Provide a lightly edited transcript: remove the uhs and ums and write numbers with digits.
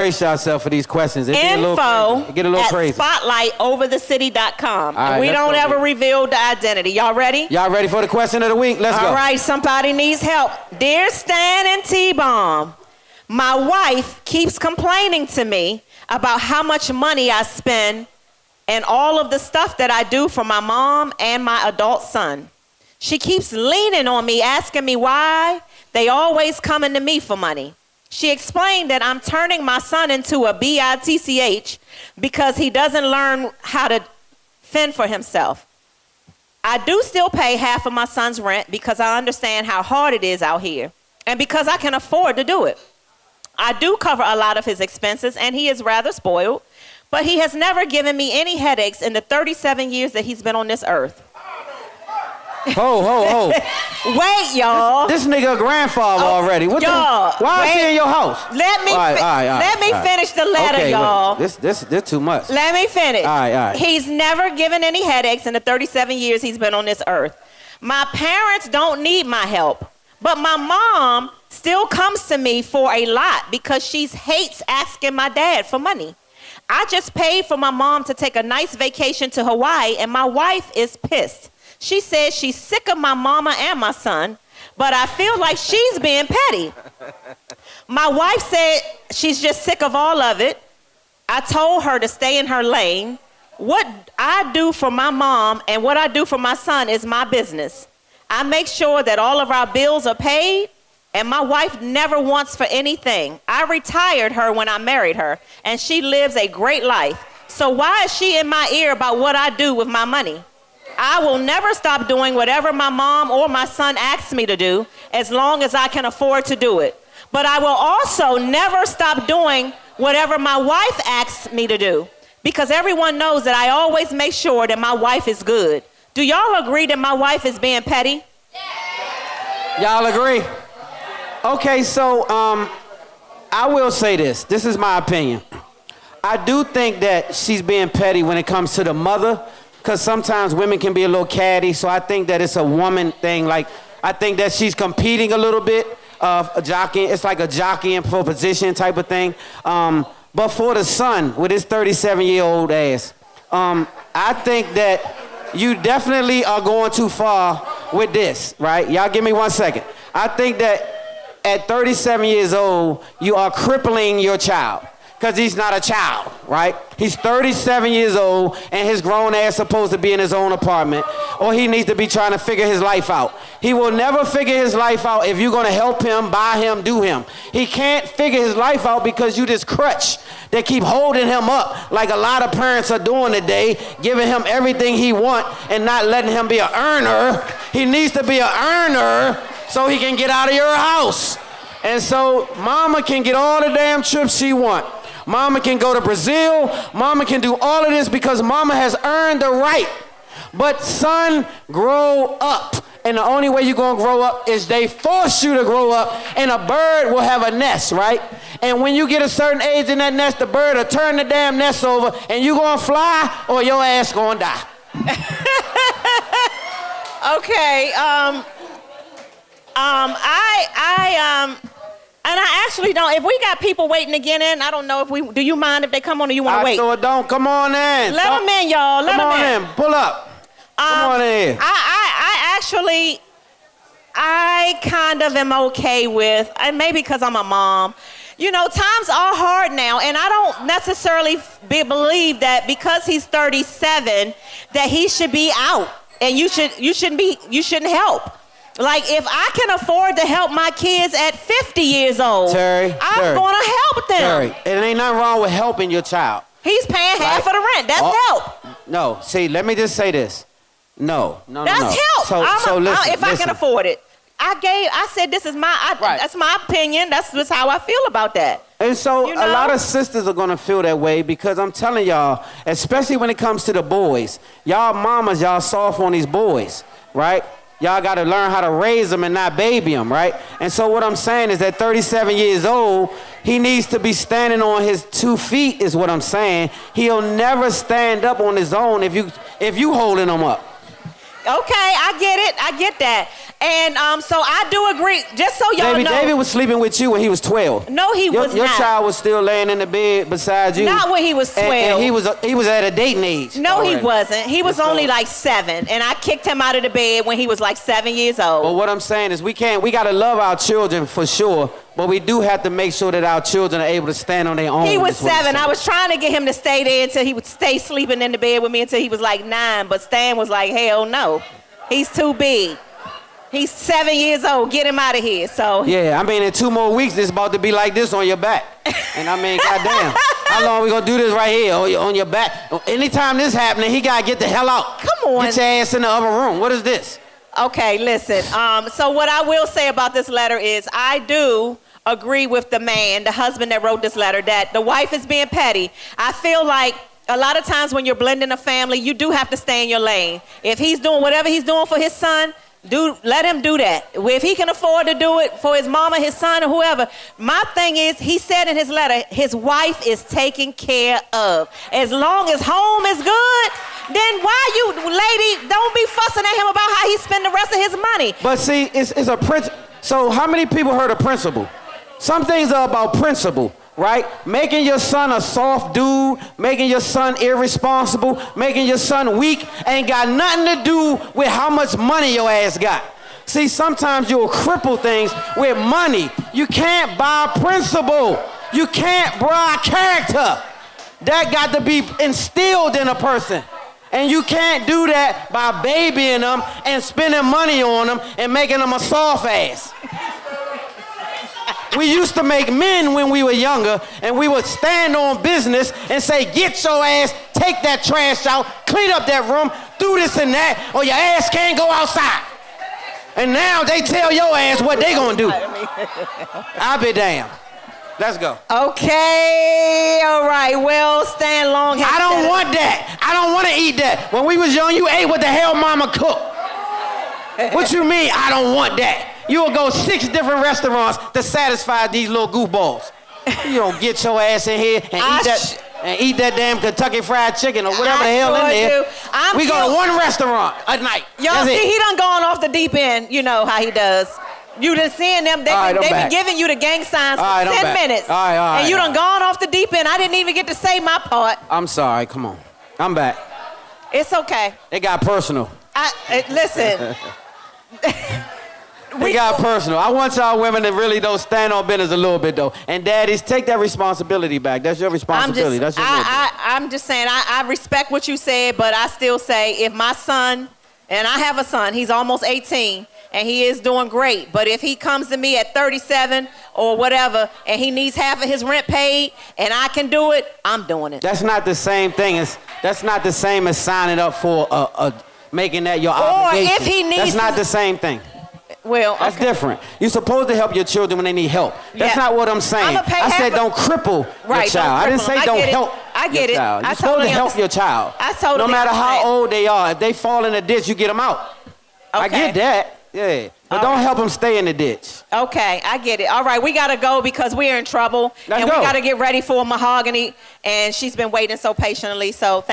Brace yourself for these questions. It get a little crazy. spotlightoverthecity.com. Right, we don't ever reveal the identity. Y'all ready? Y'all ready for the question of the week? Let's go. All right, somebody needs help. Dear Stan and TBomb, my wife keeps complaining to me about how much money I spend and all of the stuff that I do for my mom and my adult son. She keeps leaning on me, asking me why they always coming to me for money. She explained that I'm turning my son into a bitch because he doesn't learn how to fend for himself. I do still pay half of my son's rent because I understand how hard it is out here and because I can afford to do it. I do cover a lot of his expenses and he is rather spoiled, but he has never given me any headaches in the 37 years that he's been on this earth. Ho. Wait, y'all. This nigga a grandfather already. What y'all, why is he in your house? Let me finish the letter, okay, y'all. Wait. This too much. Let me finish. All right. He's never given any headaches in the 37 years he's been on this earth. My parents don't need my help, but my mom still comes to me for a lot because she hates asking my dad for money. I just paid for my mom to take a nice vacation to Hawaii, and my wife is pissed. She says she's sick of my mama and my son, but I feel like she's being petty. My wife said she's just sick of all of it. I told her to stay in her lane. What I do for my mom and what I do for my son is my business. I make sure that all of our bills are paid, and my wife never wants for anything. I retired her when I married her, and she lives a great life. So why is she in my ear about what I do with my money? I will never stop doing whatever my mom or my son asks me to do as long as I can afford to do it. But I will also never stop doing whatever my wife asks me to do because everyone knows that I always make sure that my wife is good. Do y'all agree that my wife is being petty? Y'all agree? Okay, so I will say this. This is my opinion. I do think that she's being petty when it comes to the mother, because sometimes women can be a little catty, so I think that it's a woman thing. Like, I think that she's competing a little bit of a jockeying. It's like a jockeying for position type of thing. But for the son, with his 37-year-old ass, I think that you definitely are going too far with this, right? Y'all give me 1 second. I think that at 37 years old, you are crippling your child. Because he's not a child, right? He's 37 years old, and his grown ass supposed to be in his own apartment, or he needs to be trying to figure his life out. He will never figure his life out if you're going to help him, buy him, do him. He can't figure his life out because you this crutch that keep holding him up like a lot of parents are doing today, giving him everything he want and not letting him be an earner. He needs to be an earner so he can get out of your house. And so mama can get all the damn trips she want. Mama can go to Brazil. Mama can do all of this because mama has earned the right. But son, grow up. And the only way you're going to grow up is they force you to grow up, and a bird will have a nest, right? And when you get a certain age in that nest, the bird will turn the damn nest over, and you going to fly or your ass going to die. Okay. And I actually don't. If we got people waiting to get in, I don't know if we. Do you mind if they come on, or you want to wait? So don't. Come on in. Let them in, y'all. Let them in. Pull up. Come on in. I kind of am okay with, and maybe because I'm a mom. You know, times are hard now, and I don't necessarily believe that because he's 37 that he should be out, and you shouldn't help. Like, if I can afford to help my kids at 50 years old, I'm going to help them. Terry, it ain't nothing wrong with helping your child. He's paying half of the rent. That's help. No, see, let me just say this. No. That's help. So listen, if I can afford it. I said this is that's my opinion. That's just how I feel about that. And so a lot of sisters are going to feel that way because I'm telling y'all, especially when it comes to the boys, y'all mamas, y'all soft on these boys, right? Y'all got to learn how to raise them and not baby them, right? And so what I'm saying is that 37 years old, he needs to be standing on his 2 feet is what I'm saying. He'll never stand up on his own if you holding him up. Okay, I get it. I get that. And so I do agree. Just so y'all know, David was sleeping with you when he was 12. No, he was Your not. child was still laying in the bed beside you. Not when he was 12. And he was at a dating age. No, already. he wasn't. He was only like 7, and I kicked him out of the bed when he was like 7 years old. But what I'm saying is we got to love our children for sure, but we do have to make sure that our children are able to stand on their own. He was 7. I was trying to get him to stay there until he would stay sleeping in the bed with me until he was like 9, but Stan was like, hell no. He's too big. He's 7 years old. Get him out of here. So yeah, I mean, in 2 more weeks, it's about to be like this on your back. And I mean, goddamn, how long we gonna do this right here on your back? Anytime this happening, he gotta get the hell out. Come on. Get your ass in the other room. What is this? Okay, listen. So what I will say about this letter is I do agree with the man, the husband that wrote this letter, that the wife is being petty. I feel like a lot of times when you're blending a family, you do have to stay in your lane. If he's doing whatever he's doing for his son, let him do that. If he can afford to do it for his mama, his son, or whoever. My thing is, he said in his letter, his wife is taken care of. As long as home is good, then why you, lady, don't be fussing at him about how he spend the rest of his money. But see, it's a principle. So how many people heard of principle? Some things are about principle, right? Making your son a soft dude, making your son irresponsible, making your son weak ain't got nothing to do with how much money your ass got. See, sometimes you'll cripple things with money. You can't buy principle. You can't buy character. That got to be instilled in a person. And you can't do that by babying them and spending money on them and making them a soft ass. We used to make men when we were younger, and we would stand on business and say, get your ass, take that trash out, clean up that room, do this and that, or your ass can't go outside. And now they tell your ass what they gonna do. I'll be damned. Let's go. Okay, all right, well, Stan Long has I don't want that. I don't want to eat that. When we was young, you ate what the hell mama cooked. What you mean, I don't want that? You will go 6 different restaurants to satisfy these little goofballs. You don't get your ass in here and eat that damn Kentucky Fried Chicken or whatever the hell in there. We go to one restaurant at night. Y'all see, he done gone off the deep end. You know how he does. You done seeing them. They been giving you the gang signs for 10 minutes. All right, and you done gone off the deep end. I didn't even get to say my part. I'm sorry. Come on. I'm back. It's okay. It got personal. Listen. It got personal. I want y'all women to really don't stand on business a little bit though. And daddies, take that responsibility back. That's your responsibility. I'm just saying, I respect what you said, but I still say if my son, and I have a son, he's almost 18, and he is doing great. But if he comes to me at 37 or whatever, and he needs half of his rent paid, and I can do it, I'm doing it. That's not the same thing. That's not the same as signing up for making that your obligation. Or if he needs, that's not the same thing. Well, that's different. You're supposed to help your children when they need help. That's not what I'm saying. I said don't cripple your child. I didn't say don't help. I get it. You're supposed to help your child. I totally no matter how old they are. If they fall in a ditch, you get them out. Okay. I get that. Yeah. But don't help them stay in the ditch. Okay, I get it. All right, we got to go because we're in trouble. Let's go. We got to get ready for Mahogany, and she's been waiting so patiently. So